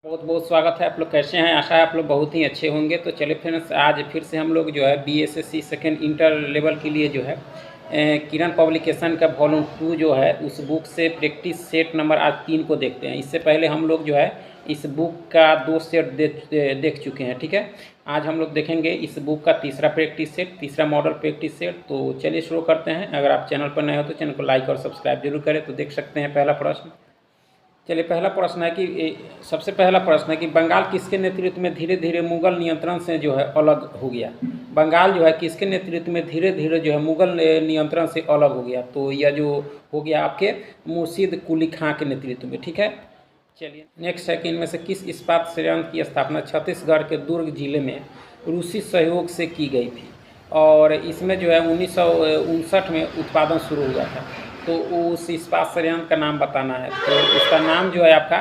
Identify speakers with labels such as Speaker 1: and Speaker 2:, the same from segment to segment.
Speaker 1: बहुत बहुत स्वागत है। आप लोग कैसे हैं? आशा है आप लोग बहुत ही अच्छे होंगे। तो चलिए फ्रेंड्स, आज फिर से हम लोग जो है बीएसएससी सेकेंड इंटर लेवल के लिए जो है किरण पब्लिकेशन का वॉल्यूम 2 जो है उस बुक से प्रैक्टिस सेट नंबर आज 3 को देखते हैं। इससे पहले हम लोग जो है इस बुक का 2 सेट देख चुके हैं। ठीक है, आज हम लोग देखेंगे इस बुक का तीसरा प्रैक्टिस सेट, तीसरा मॉडल प्रैक्टिस सेट। तो चलिए शुरू करते हैं। अगर आप चैनल पर नए हो तो चैनल को लाइक और सब्सक्राइब जरूर करें। तो देख सकते हैं पहला प्रश्न। चलिए, पहला प्रश्न है कि सबसे पहला प्रश्न है कि बंगाल किसके नेतृत्व में धीरे धीरे मुगल नियंत्रण से जो है अलग हो गया। बंगाल जो है किसके नेतृत्व में धीरे धीरे जो है मुगल नियंत्रण से अलग हो गया। तो यह जो हो गया आपके मुर्शीद कुली खां के नेतृत्व में। ठीक है, चलिए नेक्स्ट है कि इनमें से किस इस्पात संयंत्र की स्थापना छत्तीसगढ़ के दुर्ग जिले में रूसी सहयोग से की गई थी, और इसमें जो है 1959 में उत्पादन शुरू हुआ था। तो उस इस्पात संयंत्र का नाम बताना है। तो उसका नाम जो है आपका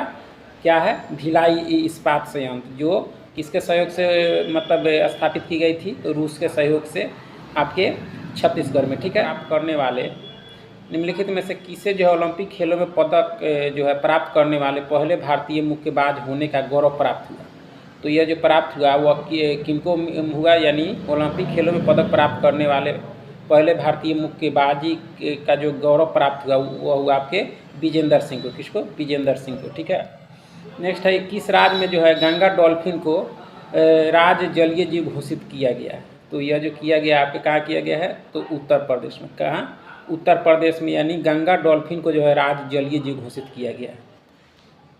Speaker 1: क्या है? भिलाई इस्पात संयंत्र, जो किसके सहयोग से मतलब स्थापित की गई थी? तो रूस के सहयोग से आपके छत्तीसगढ़ में। ठीक है, आप करने वाले निम्नलिखित में से किसे जो है ओलंपिक खेलों में पदक जो है प्राप्त करने वाले पहले भारतीय मुक्केबाज होने का गौरव प्राप्त हुआ। तो यह जो प्राप्त हुआ वह किनको हुआ? यानी ओलंपिक खेलों में पदक प्राप्त करने वाले पहले भारतीय मुक्केबाजी का जो गौरव प्राप्त हुआ वह हुआ आपके विजेंदर सिंह को। किसको? विजेंदर सिंह को। ठीक है, नेक्स्ट है किस राज्य में जो है गंगा डॉल्फिन को राज्य जलीय जीव घोषित किया गया है। तो यह जो किया गया आपके कहाँ किया गया है? तो उत्तर प्रदेश में। कहाँ? उत्तर प्रदेश में, यानी गंगा डॉल्फिन को जो है राज्य जलीय जीव घोषित किया गया है।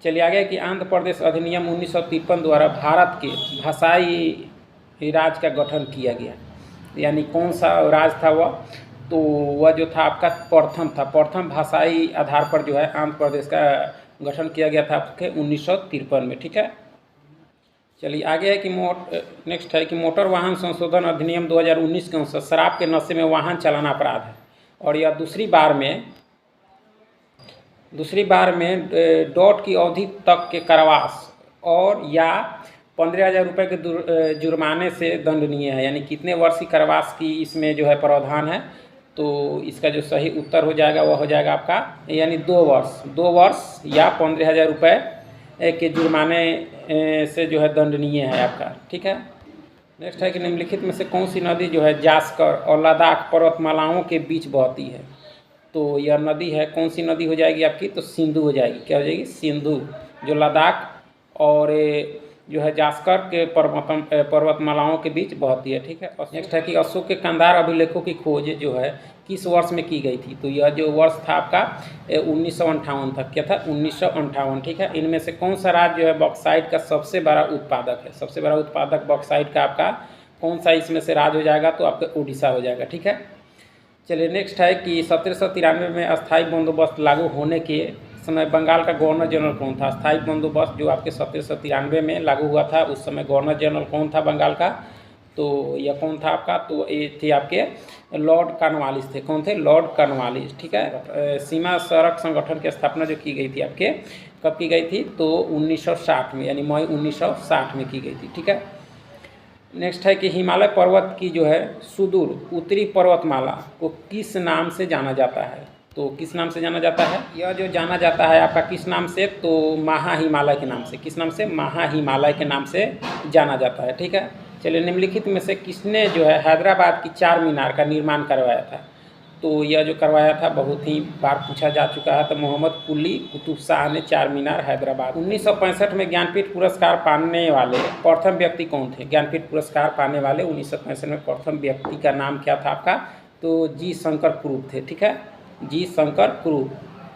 Speaker 1: चलिए आगे कि आंध्र प्रदेश अधिनियम 1953 द्वारा भारत के भाषाई राज्य का गठन किया गया, यानी कौन सा राज्य था वह? तो वह जो था आपका प्रथम था। प्रथम भाषाई आधार पर जो है आंध्र प्रदेश का गठन किया गया था आपके 1953 में। ठीक है, चलिए आगे है कि नेक्स्ट है कि मोटर वाहन संशोधन अधिनियम 2019 के अनुसार शराब के नशे में वाहन चलाना अपराध है, और यह दूसरी बार में डॉट की अवधि तक के कारावास और या 15,000 रुपये के जुर्माने से दंडनीय है। यानी कितने वर्ष की कारावास की इसमें जो है प्रावधान है? तो इसका जो सही उत्तर हो जाएगा वह हो जाएगा आपका यानी 2 वर्ष या 15,000 रुपये के जुर्माने से जो है दंडनीय है आपका। ठीक है, नेक्स्ट है कि निम्नलिखित में से कौन सी नदी जो है जास्कर और लद्दाख पर्वतमालाओं के बीच बहती है। तो यह नदी है, कौन सी नदी हो जाएगी आपकी? तो सिंधु हो जाएगी। क्या हो जाएगी? सिंधु, जो लद्दाख और जो है जास्कर के पर्वतमालाओं के बीच बहती है। ठीक है, नेक्स्ट है कि अशोक के कंधार अभिलेखों की खोज जो है किस वर्ष में की गई थी। तो यह जो वर्ष था आपका 1958 था। क्या था? 1958। ठीक है, इनमें से कौन सा राज्य जो है बॉक्साइट का सबसे बड़ा उत्पादक है? सबसे बड़ा उत्पादक बॉक्साइट का आपका कौन सा इसमें से राज्य हो जाएगा? तो आपका उड़ीसा हो जाएगा। ठीक है, चलिए नेक्स्ट है कि 1793 में अस्थायी बंदोबस्त लागू होने के समय बंगाल का गवर्नर जनरल कौन था? अस्थायी बंदोबस्त जो आपके 1793 में लागू हुआ था उस समय गवर्नर जनरल कौन था बंगाल का? तो यह कौन था आपका? तो ये थे आपके लॉर्ड कॉर्नवालिस थे। कौन थे? Lord Cornwallis. ठीक है, सीमा सड़क संगठन की स्थापना जो की गई थी आपके कब की गई थी? तो 1960 में, यानी मई 1960 में की गई थी। ठीक है, नेक्स्ट है कि हिमालय पर्वत की जो है सुदूर उत्तरी पर्वतमाला को किस नाम से जाना जाता है? तो किस नाम से जाना जाता है? यह जो जाना जाता है आपका किस नाम से? तो महा हिमालय के नाम से। किस नाम से? महा हिमालय के नाम से जाना जाता है। ठीक है, चलिए निम्नलिखित में से किसने जो है हैदराबाद की चार मीनार का निर्माण करवाया था? तो यह जो करवाया था बहुत ही बार पूछा जा चुका है। तो मोहम्मद कुली कुतुब शाह ने चार मीनार हैदराबाद। 1965 में ज्ञानपीठ पुरस्कार पाने वाले प्रथम व्यक्ति कौन थे? ज्ञानपीठ पुरस्कार पाने वाले 1965 में प्रथम व्यक्ति का नाम क्या था आपका? तो जी शंकर कुरूप थे। ठीक है, जी शंकर कुरूप।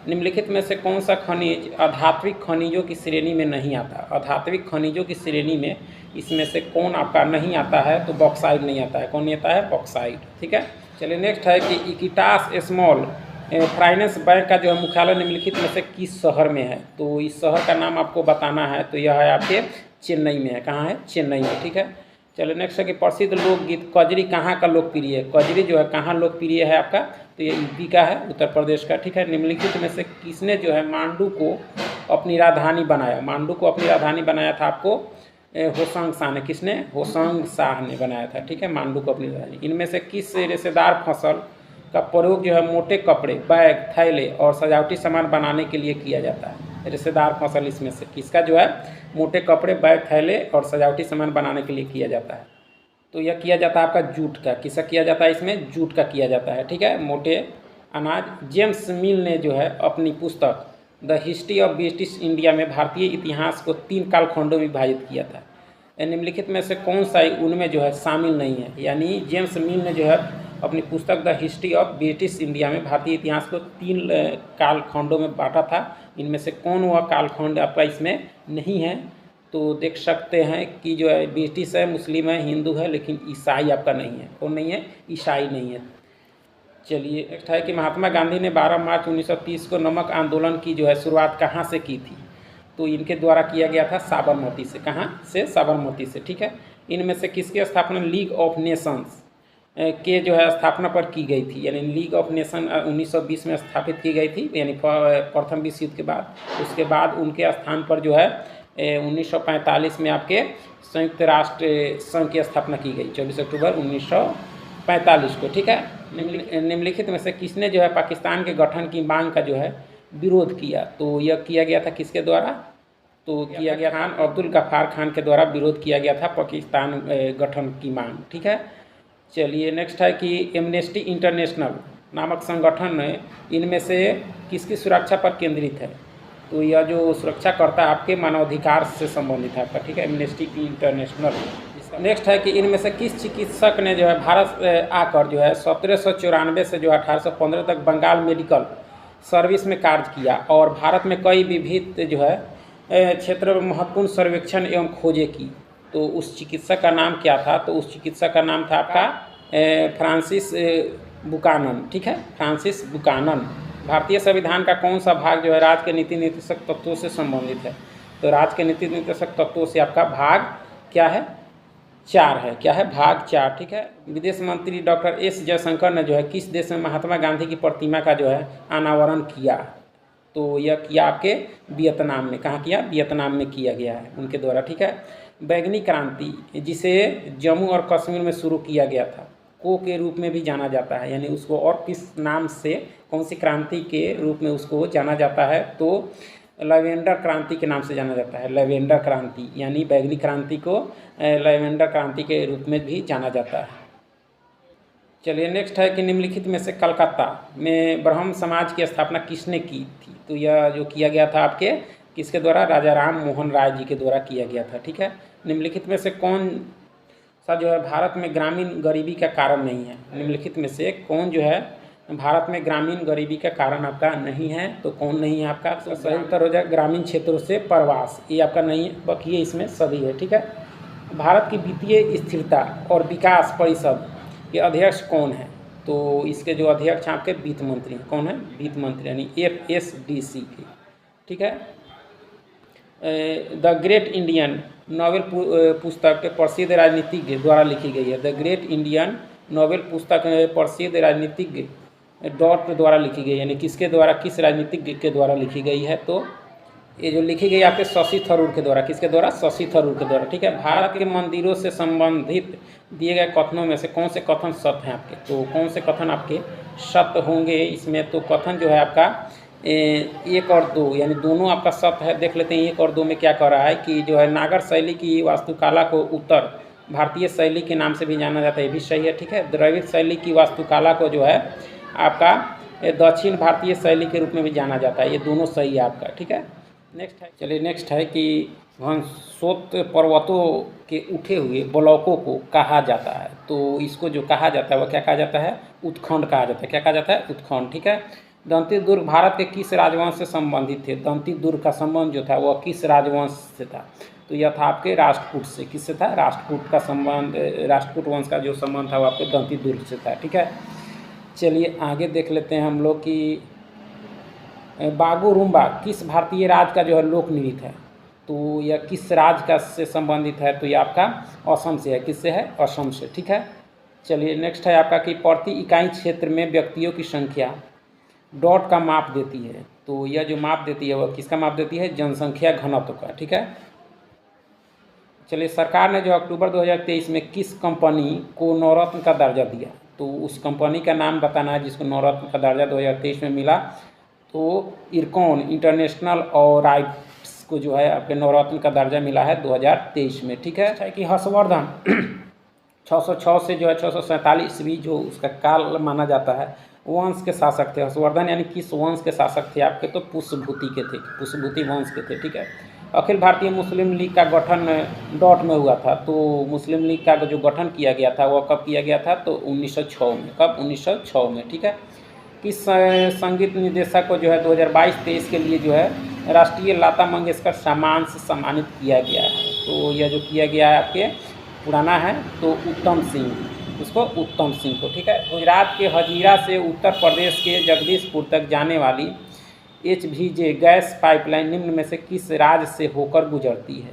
Speaker 1: निम्नलिखित में से कौन सा खनिज अधात्विक खनिजों की श्रेणी में नहीं आता? अधात्विक खनिजों की श्रेणी में इसमें से कौन आपका नहीं आता है? तो बॉक्साइट नहीं आता है। कौन नहीं आता है? बॉक्साइट। ठीक है, चलिए नेक्स्ट है कि इक्विटास स्मॉल फाइनेंस बैंक का जो है मुख्यालय निम्नलिखित में से किस शहर में है? तो इस शहर का नाम आपको बताना है। तो यह है आपके चेन्नई में है। कहाँ है? चेन्नई में। ठीक है, चलिए नेक्स्ट है कि प्रसिद्ध लोकगीत कजरी कहाँ का लोकप्रिय है? कजरी जो है कहाँ लोकप्रिय है आपका? तो ये यूपी का है, उत्तर प्रदेश का। ठीक है, निम्नलिखित में से किसने जो है मांडू को अपनी राजधानी बनाया? मांडू को अपनी राजधानी बनाया था आपको होशंग शाह ने। किसने? होशंग शाह ने बनाया था। ठीक है, मांडू को अपनी राजधानी। इनमें से किस रेशेदार फसल का प्रयोग जो है मोटे कपड़े, बैग, थैले और सजावटी सामान बनाने के लिए किया जाता है? रेशेदार फसल इसमें से किसका जो है मोटे कपड़े, बैग, थैले और सजावटी सामान बनाने के लिए किया जाता है। तो यह किया जाता है आपका जूट का। किसका किया जाता है इसमें? जूट का किया जाता है, ठीक है, मोटे अनाज। जेम्स मिल ने जो है अपनी पुस्तक the history of British India में भारतीय इतिहास को 3 कालखंडों में विभाजित किया था। निम्नलिखित में से कौन सा उनमें जो है शामिल नहीं है? यानी जेम्स मिल ने जो है अपनी पुस्तक the history of British India में भारतीय इतिहास को 3 कालखंडों में बांटा था। इनमें से कौन वह कालखंड आपका इसमें नहीं है? तो देख सकते हैं कि जो है ब्रिटिश है, मुस्लिम है, हिंदू है, लेकिन ईसाई आपका नहीं है। कौन नहीं है? ईसाई नहीं है। चलिए नेक्स्ट है कि महात्मा गांधी ने 12 मार्च 1930 को नमक आंदोलन की जो है शुरुआत कहाँ से की थी? तो इनके द्वारा किया गया था साबरमती से। कहाँ से? साबरमती से, ठीक है। इनमें से किसकी स्थापना लीग ऑफ नेशंस के जो है स्थापना पर की गई थी? यानी लीग ऑफ नेशन 1920 में स्थापित की गई थी, यानी प्रथम विश्व युद्ध के बाद। उसके बाद उनके स्थान पर जो है 1945 में आपके संयुक्त राष्ट्र संघ की स्थापना की गई, 24 अक्टूबर 1945 को, ठीक है। निम्नलिखित में से किसने जो है पाकिस्तान के गठन की मांग का जो है विरोध किया? तो यह किया गया था किसके द्वारा? तो किया गया खान अब्दुल गफ्फार खान के द्वारा विरोध किया गया था पाकिस्तान गठन की मांग, ठीक है। चलिए नेक्स्ट है कि एमनेस्टी इंटरनेशनल नामक संगठन इनमें से किसकी सुरक्षा पर केंद्रित है? तो यह जो सुरक्षा करता है आपके मानवाधिकार से संबंधित है आपका, ठीक है, एमनेस्टी इंटरनेशनल। नेक्स्ट है कि इनमें से किस चिकित्सक ने जो है भारत आकर जो है 1794 से जो 1815 तक बंगाल मेडिकल सर्विस में कार्य किया और भारत में कई विविध जो है क्षेत्र में महत्वपूर्ण सर्वेक्षण एवं खोजें की? तो उस चिकित्सक का नाम क्या था? तो उस चिकित्सक का नाम था आपका फ्रांसिस बुकानन, ठीक है, फ्रांसिस बुकानन। भारतीय संविधान का कौन सा भाग जो है राज्य के नीति निर्देशक तत्वों से संबंधित है? तो राज्य के नीति निर्देशक तत्वों से आपका भाग क्या है? 4 है। क्या है? भाग 4, ठीक है। विदेश मंत्री डॉक्टर एस जयशंकर ने जो है किस देश में महात्मा गांधी की प्रतिमा का जो है अनावरण किया? तो यह किया आपके वियतनाम में। कहाँ किया? वियतनाम में किया गया है उनके द्वारा, ठीक है। बैंगनी क्रांति जिसे जम्मू और कश्मीर में शुरू किया गया था को के रूप में भी जाना जाता है, यानी उसको और किस नाम से, कौन सी क्रांति के रूप में उसको जाना जाता है? तो लैवेंडर क्रांति के नाम से जाना जाता है। लैवेंडर क्रांति, यानी बैंगनी क्रांति को लैवेंडर क्रांति के रूप में भी जाना जाता है। चलिए नेक्स्ट है कि निम्नलिखित में से कलकत्ता में ब्रह्म समाज की स्थापना किसने की थी? तो यह जो किया गया था आपके किसके द्वारा? राजा राम मोहन राय जी के द्वारा किया गया था, ठीक है। निम्नलिखित में से कौन सा जो है भारत में ग्रामीण गरीबी का कारण नहीं है? निम्नलिखित में से कौन जो है भारत में ग्रामीण गरीबी का कारण आपका नहीं है? तो कौन नहीं है आपका? तो सही उत्तर हो जाए ग्रामीण क्षेत्रों से प्रवास, ये आपका नहीं है, बाकी ये इसमें सभी है, ठीक है। भारत की वित्तीय स्थिरता और विकास परिषद के अध्यक्ष कौन है? तो इसके जो अध्यक्ष हैं आपके वित्त मंत्री हैं। कौन है? वित्त मंत्री, यानी FSDC के, ठीक है। द ग्रेट इंडियन नोवेल पुस्तक प्रसिद्ध राजनीतिज्ञ द्वारा लिखी गई है। द ग्रेट इंडियन नोवेल पुस्तक प्रसिद्ध राजनीतिज्ञ डॉट द्वारा लिखी गई है, यानी किसके द्वारा, किस राजनीतिज्ञ के द्वारा लिखी गई है? तो ये जो लिखी गई आपके शशि थरूर के द्वारा। किसके द्वारा? शशि थरूर के द्वारा, ठीक है। भारत के मंदिरों से संबंधित दिए गए कथनों में से कौन से कथन सत्य हैं आपके? तो कौन से कथन आपके सत्य होंगे इसमें? तो कथन जो है आपका 1 और 2, यानी दोनों आपका सत्य है। देख लेते हैं 1 और 2 में क्या कह रहा है कि जो है नागर शैली की वास्तुकला को उत्तर भारतीय शैली के नाम से भी जाना जाता है, ये भी सही है, ठीक है। द्रविड़ शैली की वास्तुकला को जो है आपका दक्षिण भारतीय शैली के रूप में भी जाना जाता है, ये दोनों सही है आपका, ठीक है। नेक्स्ट है, चलिए नेक्स्ट है कि घनस्रोत पर्वतों के उठे हुए ब्लॉकों को कहा जाता है। तो इसको जो कहा जाता है वह क्या कहा जाता है? उत्खंड कहा जाता है। क्या कहा जाता है? उत्खंड, ठीक है। दंती दुर्ग भारत के किस राजवंश से संबंधित थे? दंती दुर्ग का संबंध जो था वह किस राजवंश से था? तो यह था आपके राष्ट्रकूट से। किससे था? राष्ट्रकूट का संबंध, राष्ट्रकूट वंश का जो संबंध था वो आपके दंती दुर्ग से था, ठीक है। चलिए आगे देख लेते हैं हम लोग कि बागुरुम्बा किस भारतीय राज्य का जो है लोक नृत्य है? तो यह किस राज्य का से संबंधित है? तो ये आपका असम से है। किससे है? असम से, ठीक है। चलिए नेक्स्ट है आपका कि प्रति इकाई क्षेत्र में व्यक्तियों की संख्या डॉट का माप देती है। तो यह जो माप देती है वह किसका माप देती है? जनसंख्या घनत्व का, ठीक है। चलिए सरकार ने जो अक्टूबर 2023 में किस कंपनी को नवरत्न का दर्जा दिया? तो उस कंपनी का नाम बताना है जिसको नवरत्न का दर्जा 2023 में मिला। तो इरकॉन इंटरनेशनल और राइट्स को जो है आपके नवरत्न का दर्जा मिला है 2023 में। ठीक है कि हर्षवर्धन 606 से जो है 647 ईस्वी जो उसका काल माना जाता है, वंश के शासक थे हर्षवर्धन। यानी किस वंश के शासक थे आपके, तो पुष्यभूति के थे, पुष्यभूति वंश के थे। ठीक है। अखिल भारतीय मुस्लिम लीग का गठन डॉट में हुआ था। तो मुस्लिम लीग का जो गठन किया गया था वह कब किया गया था, तो 1906 में। कब, 1906 में। ठीक है। किस संगीत निर्देशक को जो है 2022-23 के लिए जो है राष्ट्रीय लता मंगेशकर सम्मान से सम्मानित किया गया है। तो यह जो किया गया है आपके पुराना है, तो उत्तम सिंह, उसको उत्तम सिंह को। ठीक है। गुजरात के हजीरा से उत्तर प्रदेश के जगदीशपुर तक जाने वाली HVJ गैस पाइपलाइन निम्न में से किस राज्य से होकर गुजरती है।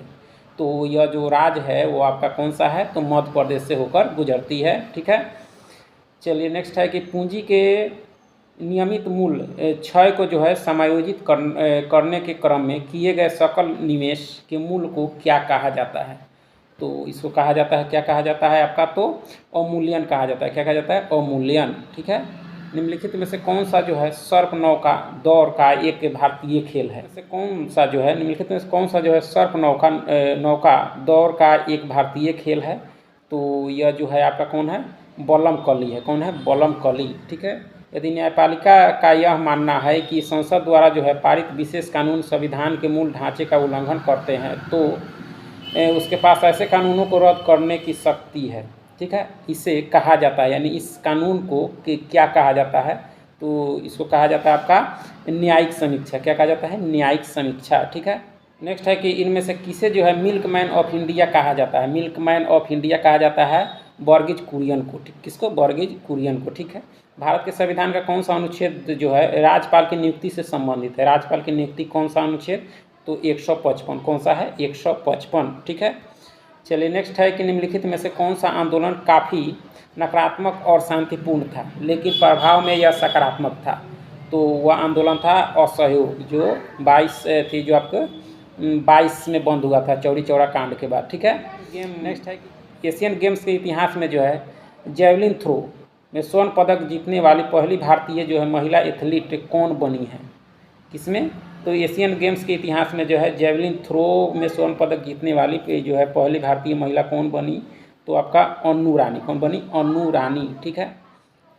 Speaker 1: तो यह जो राज्य है वो आपका कौन सा है, तो मध्य प्रदेश से होकर गुजरती है। ठीक है। चलिए नेक्स्ट है कि पूंजी के नियमित मूल्य क्षय को जो है समायोजित करने के क्रम में किए गए सकल निवेश के मूल्य को क्या कहा जाता है। तो इसको कहा जाता है, क्या कहा जाता है आपका, तो अवमूल्यन कहा जाता है। क्या कहा जाता है, अवमूल्यन। ठीक है। निम्नलिखित में से कौन सा जो है सर्प नौका दौड़ का एक भारतीय खेल है। से कौन सा जो है निम्नलिखित में से कौन सा जो है सर्प नौका दौड़ का एक भारतीय खेल है। तो यह जो है आपका कौन है, बल्लम कली है। कौन है, बल्लम कली। ठीक है। यदि न्यायपालिका का यह मानना है कि संसद द्वारा जो है पारित विशेष कानून संविधान के मूल ढांचे का उल्लंघन करते हैं, तो उसके पास ऐसे कानूनों को रद्द करने की शक्ति है। ठीक है। इसे कहा जाता है, यानी इस कानून को क्या कहा जाता है, तो इसको कहा जाता है आपका न्यायिक समीक्षा। क्या कहा जाता है, न्यायिक समीक्षा। ठीक है। नेक्स्ट है कि इनमें से किसे जो है मिल्कमैन ऑफ इंडिया कहा जाता है। मिल्कमैन ऑफ इंडिया कहा जाता है वर्गीज कुरियन को। ठीक, किसको, वर्गीज कुरियन को। ठीक है। भारत के संविधान का कौन सा अनुच्छेद जो है राज्यपाल की नियुक्ति से संबंधित है। राज्यपाल की नियुक्ति कौन सा अनुच्छेद, तो 155। कौन सा है, 155। ठीक है। चलिए नेक्स्ट है कि निम्नलिखित में से कौन सा आंदोलन काफ़ी नकारात्मक और शांतिपूर्ण था लेकिन प्रभाव में यह सकारात्मक था। तो वह आंदोलन था असहयोग, जो 22 थी, जो आपको 22 में बंद हुआ था चौरी चौरा कांड के बाद। ठीक है। नेक्स्ट है कि एशियन गेम्स के इतिहास में जो है जेवलिन थ्रो में स्वर्ण पदक जीतने वाली पहली भारतीय जो है महिला एथलीट कौन बनी है, किसमें, तो एशियन गेम्स के इतिहास में जो है जेवलिन थ्रो में स्वर्ण पदक जीतने वाली जो है पहली भारतीय महिला कौन बनी, तो आपका अन्नू रानी। कौन बनी, अन्नू रानी। ठीक है।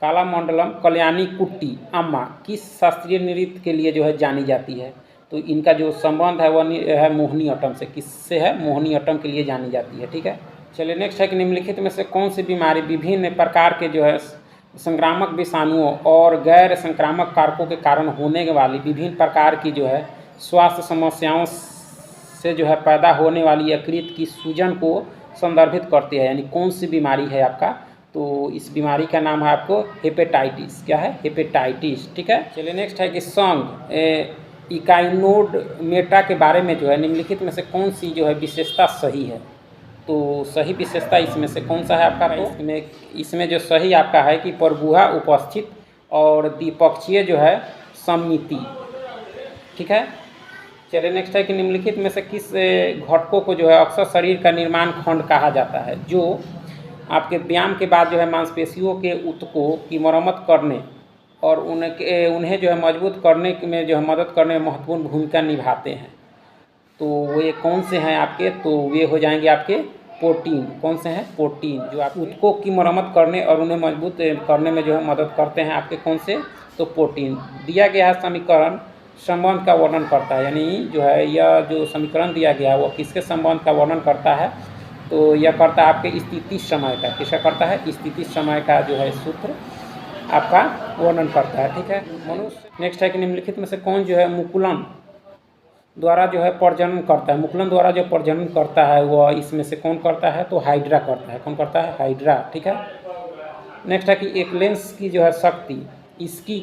Speaker 1: कालामंडलम कल्याणी कुट्टी अम्मा किस शास्त्रीय नृत्य के लिए जो है जानी जाती है। तो इनका जो संबंध है वह है मोहिनीअट्टम से। किससे है, मोहिनीअट्टम के लिए जानी जाती है। ठीक है। चलिए नेक्स्ट है कि निम्नलिखित में से कौन सी बीमारी विभिन्न प्रकार के जो है संक्रामक विषाणुओं और गैर संक्रामक कारकों के कारण होने वाली विभिन्न प्रकार की जो है स्वास्थ्य समस्याओं से जो है पैदा होने वाली यकृत की सूजन को संदर्भित करती है। यानी कौन सी बीमारी है आपका, तो इस बीमारी का नाम है आपको हेपेटाइटिस। क्या है, हेपेटाइटिस। ठीक है। चलिए नेक्स्ट है कि संघ इकाइनोड मेटा के बारे में जो है निम्नलिखित में से कौन सी जो है विशेषता सही है। तो सही विशेषता इसमें से कौन सा है आपका, तो इसमें जो सही आपका है कि प्रभुहा उपस्थित और द्विपक्षीय जो है सम्मिति। ठीक है। चलिए नेक्स्ट है कि निम्नलिखित में से किस घटकों को जो है अक्सर शरीर का निर्माण खंड कहा जाता है, जो आपके व्यायाम के बाद जो है मांसपेशियों के ऊतकों की मरम्मत करने और उन्हें जो है मजबूत करने में जो है मदद करने में महत्वपूर्ण भूमिका निभाते हैं। तो वे कौन से हैं आपके, तो वे हो जाएंगे आपके प्रोटीन। कौन से हैं, प्रोटीन, जो आप ऊतकों की मरम्मत करने और उन्हें मजबूत करने में जो है मदद करते हैं आपके कौन से, तो प्रोटीन। दिया गया समीकरण संबंध का वर्णन करता है, यानी जो है यह जो समीकरण दिया गया है वो किसके संबंध का वर्णन करता है, तो यह करता है आपके स्थिति समय का। किसका करता है, स्थिति समय का जो है सूत्र आपका वर्णन करता है। ठीक है। मनुष्य नेक्स्ट है कि निम्नलिखित में से कौन जो है मुकुलन द्वारा जो है प्रजनन करता है। मुकुलन द्वारा जो प्रजनन करता है वह इसमें से कौन करता है, तो हाइड्रा करता है। कौन करता है, हाइड्रा। ठीक है। नेक्स्ट है कि एक लेंस की जो है शक्ति इसकी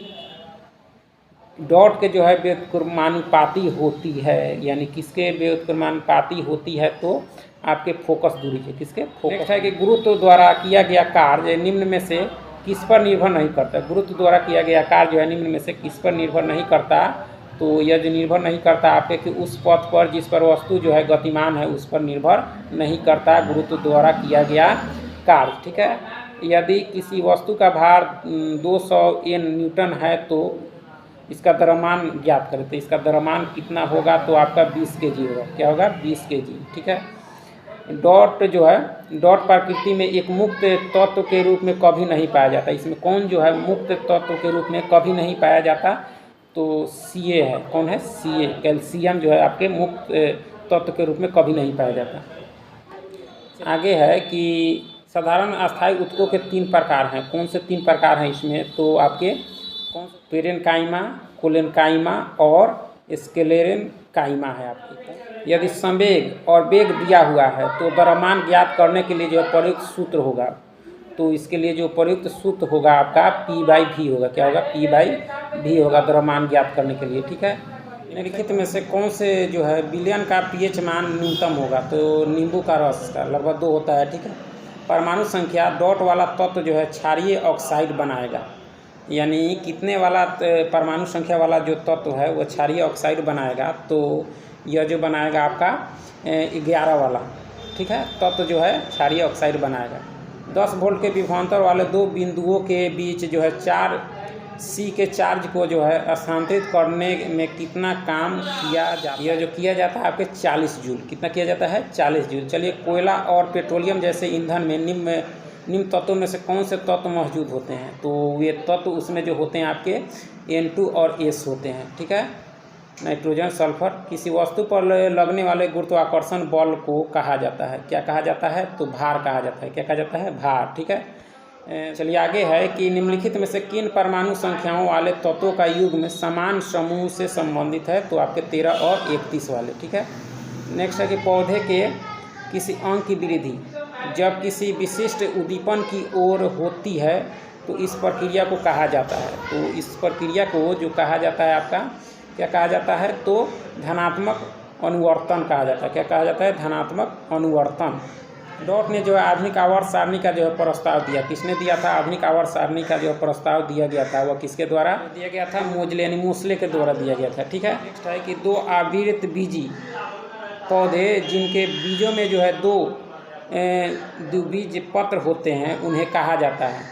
Speaker 1: डॉट के जो है व्युत्क्रमानुपाती होती है, यानी किसके व्युत्क्रमानुपाती होती है, तो आपके फोकस दूरी के। किसके, फोकस। नेक्स्ट है कि गुरुत्व द्वारा किया गया कार्य निम्न में से किस पर निर्भर नहीं करता। गुरुत्व द्वारा किया गया कार्य जो है निम्न में से किस पर निर्भर नहीं करता, तो यह जो निर्भर नहीं करता आपके कि उस पथ पर जिस पर वस्तु जो है गतिमान है उस पर निर्भर नहीं करता गुरुत्व द्वारा किया गया कार्य। ठीक है। यदि किसी वस्तु का भार 200 N न्यूटन है तो इसका द्रव्यमान ज्ञात करें, तो इसका द्रव्यमान कितना होगा, तो आपका 20 kg होगा। क्या होगा? 20 kg। ठीक है। डॉट जो है, डॉट प्रकृति में एक मुक्त तत्व के रूप में कभी नहीं पाया जाता। इसमें कौन जो है मुक्त तत्व के रूप में कभी नहीं पाया जाता, तो Ca है। कौन है? Ca। कैल्शियम जो है आपके मुक्त तत्व के रूप में कभी नहीं पाया जाता। आगे है कि साधारण अस्थायी ऊतकों के 3 प्रकार हैं। कौन से 3 प्रकार हैं इसमें, तो आपके कौन? पेरेनकाइमा, कोलेनकाइमा और स्क्लेरेनकाइमा है आपकी। यदि संवेग और वेग दिया हुआ है तो द्रव्यमान ज्ञात करने के लिए जो है प्रयुक्त सूत्र होगा, तो इसके लिए जो प्रयुक्त सूत्र होगा आपका P/V होगा। क्या होगा? P/V होगा द्रव्यमान ज्ञात करने के लिए। ठीक है। निम्नलिखित में से कौन से जो है विलयन का pH मान न्यूनतम होगा, तो नींबू का रस का लगभग 2 होता है। ठीक है। परमाणु संख्या डॉट वाला तत्व जो है क्षारीय ऑक्साइड बनाएगा, यानी कितने वाला परमाणु संख्या वाला जो तत्व है वो क्षारीय ऑक्साइड बनाएगा, तो यह जो बनाएगा आपका 11 वाला। ठीक है। तत्व जो है क्षारीय ऑक्साइड बनाएगा। 10 वोल्ट के विभवांतर वाले 2 बिंदुओं के बीच जो है 4 C के चार्ज को जो है स्थानांतरित करने में कितना काम किया जाता है? यह जो किया जाता है आपके 40 जूल। कितना किया जाता है? 40 जूल। चलिए, कोयला और पेट्रोलियम जैसे ईंधन में निम्न तत्वों में से कौन से तत्व मौजूद होते हैं, तो ये तत्व उसमें जो होते हैं आपके N2 और S होते हैं। ठीक है। Nitrogen, sulphur. किसी वस्तु पर लगने वाले गुरुत्वाकर्षण बल को कहा जाता है, क्या कहा जाता है, तो भार कहा जाता है। क्या कहा जाता है? भार। ठीक है। चलिए आगे है कि निम्नलिखित में से किन परमाणु संख्याओं वाले तत्वों का युग्म समान समूह से संबंधित है, तो आपके 13 और 31 वाले। ठीक है। नेक्स्ट है कि पौधे के किसी अंग की वृद्धि जब किसी विशिष्ट उद्दीपन की ओर होती है तो इस प्रक्रिया को कहा जाता है, तो इस प्रक्रिया को जो कहा जाता है आपका क्या कहा जाता है, तो धनात्मक अनुवर्तन कहा जाता है। क्या कहा जाता है? धनात्मक अनुवर्तन। डॉट ने जो है आधुनिक आवर्त सारणी का जो है प्रस्ताव दिया। किसने दिया था? आधुनिक आवर्त सारणी का जो प्रस्ताव दिया गया था वह किसके द्वारा दिया गया था? मोजले यानी मोसले के द्वारा दिया गया था। ठीक है। नेक्स्ट है कि 2 आवृत बीजी पौधे जिनके बीजों में जो है 2 द्विबीज पत्र होते हैं उन्हें कहा जाता है,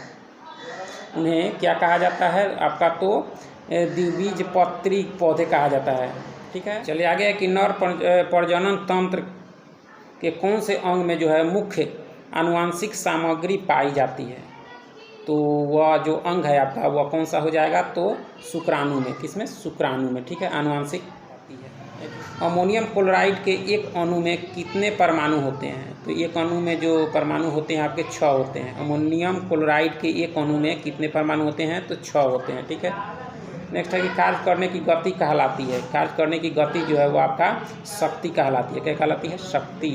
Speaker 1: उन्हें क्या कहा जाता है आपका? तो द्विबीज पत्री पौधे कहा जाता है। ठीक है। चलिए आगे है कि नर प्रजनन तंत्र के कौन से अंग में जो है मुख्य आनुवांशिक सामग्री पाई जाती है, तो वह जो अंग है आपका वह कौन सा हो जाएगा, तो शुक्राणु में। किसमें? शुक्राणु में। ठीक है। आनुवांशिक है। अमोनियम क्लोराइड के एक अणु में कितने परमाणु होते हैं, तो एक अणु में जो परमाणु होते हैं आपके 6 होते हैं। अमोनियम क्लोराइड के एक अणु में कितने परमाणु होते हैं, तो 6 होते हैं। ठीक है। नेक्स्ट है कि कार्य करने की गति कहलाती है। कार्य करने की गति जो है वो आपका शक्ति कहलाती है। क्या कहलाती है? शक्ति।